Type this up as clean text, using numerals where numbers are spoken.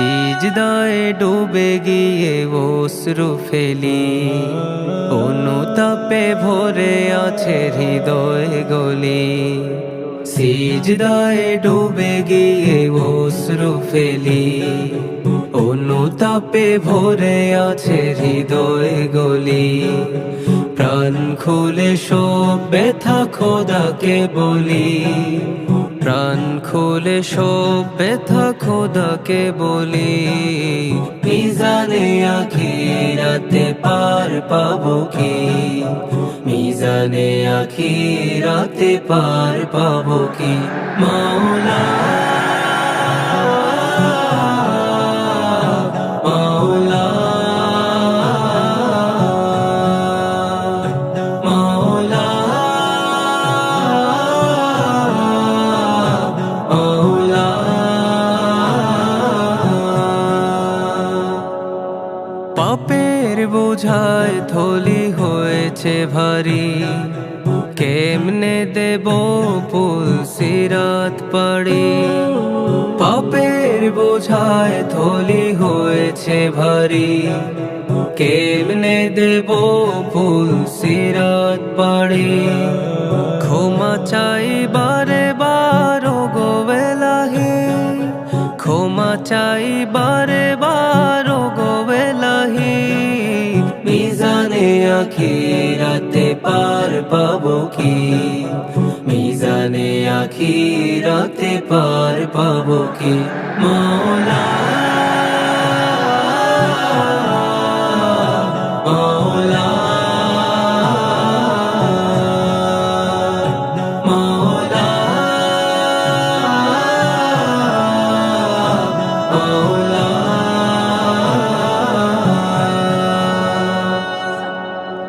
সিজদায় ডুবে গিয়ে অশ্রু ফেলি, অনুতাপে ভরে আছে হৃদয় গলি। সিজদায় ডুবে গিয়ে অশ্রু ফেলি, অনুতাপে ভরে আছে হৃদয় গলি। প্রাণ খুলে সব ব্যথা খোদাকে বলি, প্রাণ খুলে সব ব্যথা খোদাকে বলি। মিজানে আখিরাতে পার পাবো কি, মিজানে আখিরাতে পার পাবো কি। মাওলা মাওলা মাওলা মাওলা। পাপের বোঝায় থলি হয়েছে ভারী, কেমনে দেব পুলসিরাত পাড়ি। পাপের বোঝায় থলি হয়েছে ভারী, কেমনে দেব পুলসিরাত পাড়ি। ক্ষমা চাই বারে বার গো এলাহি, ক্ষমা চাই বারে বার গো এলাহি। মিজানে আখিরাতে পার পাবো কি, মিজানে আখিরাতে পার পাবো কি। মাওলা